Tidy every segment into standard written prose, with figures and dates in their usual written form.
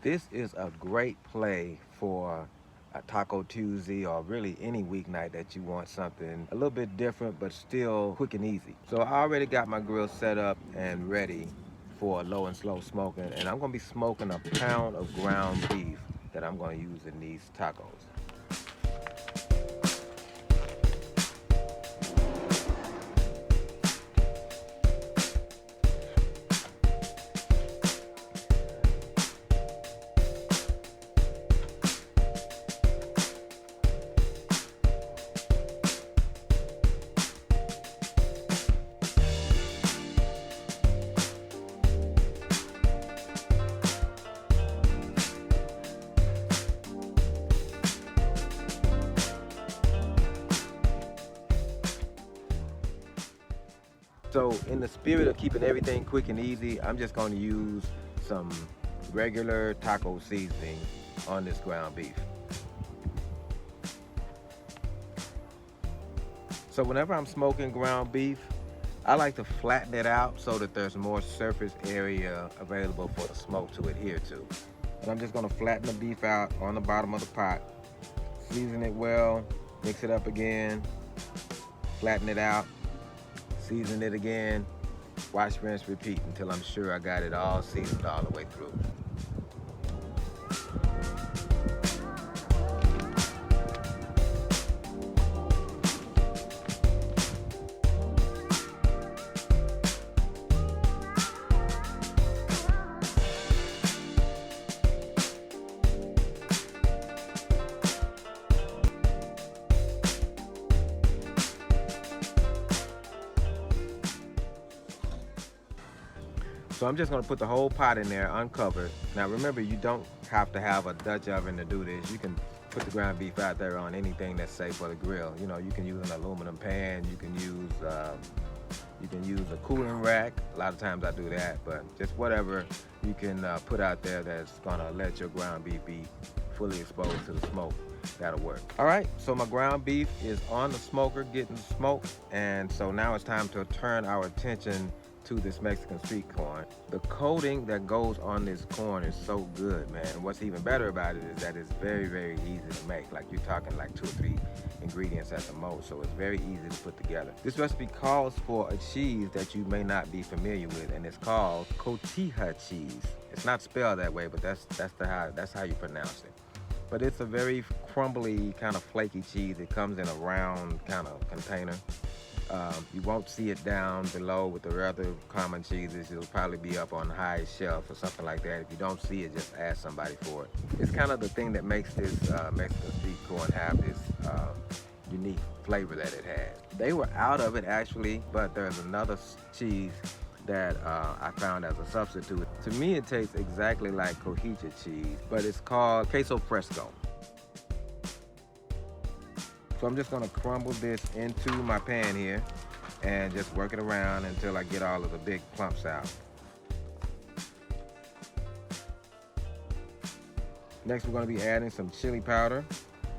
This is a great play for a Taco Tuesday or really any weeknight that you want something a little bit different but still quick and easy. So I already got my grill set up and ready for low and slow smoking, and I'm gonna be smoking a pound of ground beef that I'm gonna use in these tacos. So in the spirit of keeping everything quick and easy, I'm just going to use some regular taco seasoning on this ground beef. So whenever I'm smoking ground beef, I like to flatten it out so that there's more surface area available for the smoke to adhere to. And I'm just going to flatten the beef out on the bottom of the pot, season it well, mix it up again, flatten it out, season it again, wash, rinse, repeat until I'm sure I got it all seasoned all the way through. So I'm just gonna put the whole pot in there uncovered. Now remember, you don't have to have a Dutch oven to do this. You can put the ground beef out there on anything that's safe for the grill. You know, you can use an aluminum pan, you can use a cooling rack. A lot of times I do that, but just whatever you can put out there that's gonna let your ground beef be fully exposed to the smoke, that'll work. All right, so my ground beef is on the smoker getting smoked, and so now it's time to turn our attention to this Mexican street corn. The coating that goes on this corn is so good, man. What's even better about it is that it's very, very easy to make. Like, you're talking like 2 or 3 ingredients at the most, so it's very easy to put together. This recipe calls for a cheese that you may not be familiar with, and it's called cotija cheese. It's not spelled that way, but that's how you pronounce it. But it's a very crumbly, kind of flaky cheese. It comes in a round kind of container. You won't see it down below with the other common cheeses. It'll probably be up on the high shelf or something like that. If you don't see it, just ask somebody for it. It's kind of the thing that makes this Mexican street corn have this unique flavor that it has. They were out of it actually, but there's another cheese that I found as a substitute. To me, it tastes exactly like cotija cheese, but it's called queso fresco. So I'm just gonna crumble this into my pan here and just work it around until I get all of the big clumps out. Next, we're gonna be adding some chili powder.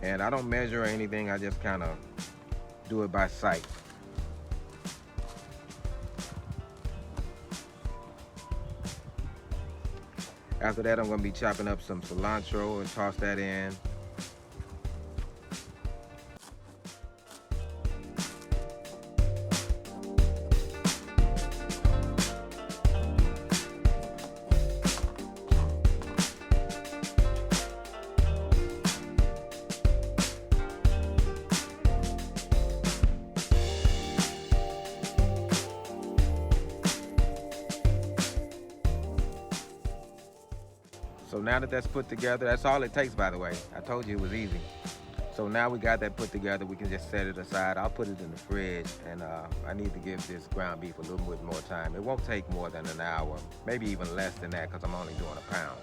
And I don't measure or anything, I just kind of do it by sight. After that, I'm gonna be chopping up some cilantro and toss that in. So now that that's put together, that's all it takes, by the way. I told you it was easy. So now we got that put together, we can just set it aside. I'll put it in the fridge, and I need to give this ground beef a little bit more time. It won't take more than an hour, maybe even less than that, because I'm only doing a pound.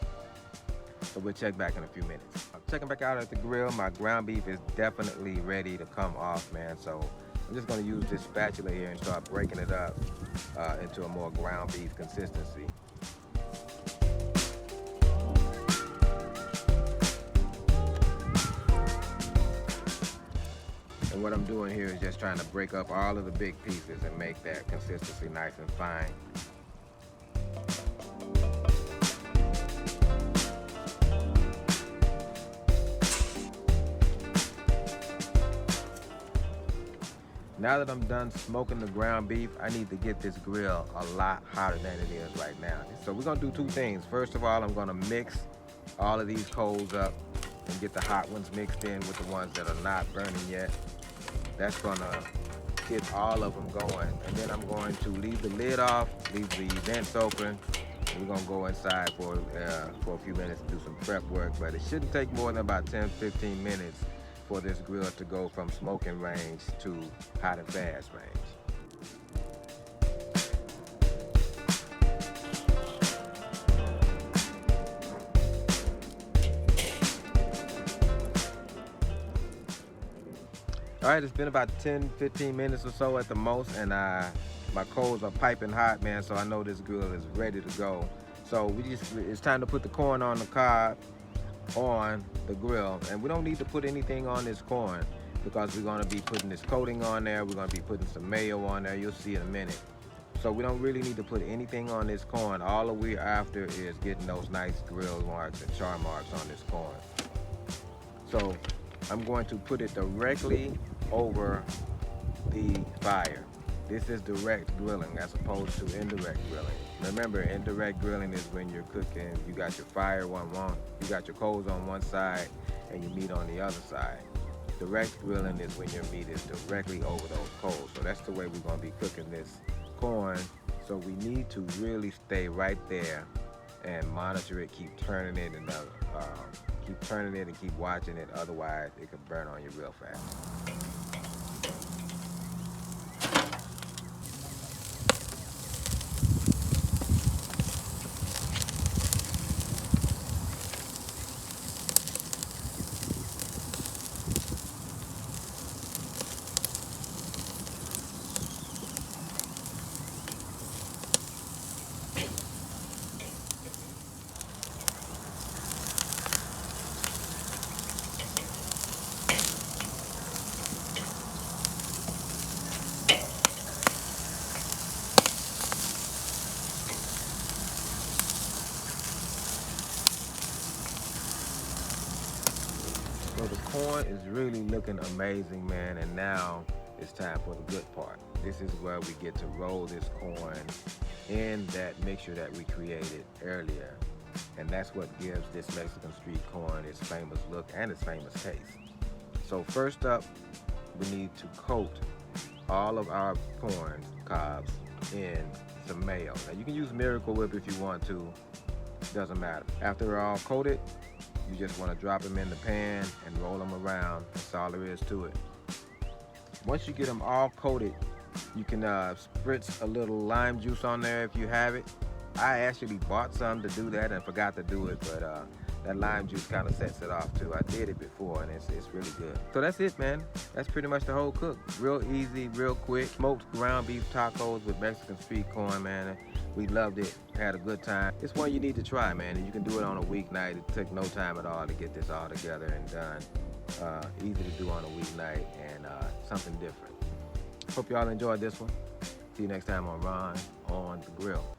So we'll check back in a few minutes. I'm checking back out at the grill. My ground beef is definitely ready to come off, man. So I'm just gonna use this spatula here and start breaking it up into a more ground beef consistency. And what I'm doing here is just trying to break up all of the big pieces and make that consistency nice and fine. Now that I'm done smoking the ground beef, I need to get this grill a lot hotter than it is right now. So we're gonna do two things. First of all, I'm gonna mix all of these coals up and get the hot ones mixed in with the ones that are not burning yet. That's gonna get all of them going. And then I'm going to leave the lid off, leave the vents open. We're gonna go inside for a few minutes to do some prep work, but it shouldn't take more than about 10-15 minutes for this grill to go from smoking range to hot and fast range. All right, it's been about 10-15 minutes or so at the most, and my coals are piping hot, man, so I know this grill is ready to go. So it's time to put the corn on the cob on the grill, and we don't need to put anything on this corn because we're going to be putting this coating on there. We're going to be putting some mayo on there. You'll see in a minute. So we don't really need to put anything on this corn. All we're after is getting those nice grill marks and char marks on this corn. So I'm going to put it directly over the fire. This is direct grilling as opposed to indirect grilling. Remember, indirect grilling is when you're cooking, you got your fire you got your coals on one side and your meat on the other side. Direct grilling is when your meat is directly over those coals. So that's the way we're gonna be cooking this corn. So we need to really stay right there and monitor it, keep turning it and keep watching it. Otherwise, it could burn on you real fast. So the corn is really looking amazing, man, and now it's time for the good part. This is where we get to roll this corn in that mixture that we created earlier, and that's what gives this Mexican street corn its famous look and its famous taste. So first up, we need to coat all of our corn cobs in some mayo. Now you can use Miracle Whip if you want to, doesn't matter. After they're all coated, you just want to drop them in the pan and roll them around. That's all there is to it. Once you get them all coated, you can spritz a little lime juice on there if you have it. I actually bought some to do that and forgot to do it, but that lime juice kind of sets it off too. I did it before and it's really good. So that's it, man. That's pretty much the whole cook. Real easy, real quick. Smoked ground beef tacos with Mexican street corn, man. We loved it, had a good time. It's one you need to try, man, and you can do it on a weeknight. It took no time at all to get this all together and done. Easy to do on a weeknight and something different. Hope y'all enjoyed this one. See you next time on Ron on the Grill.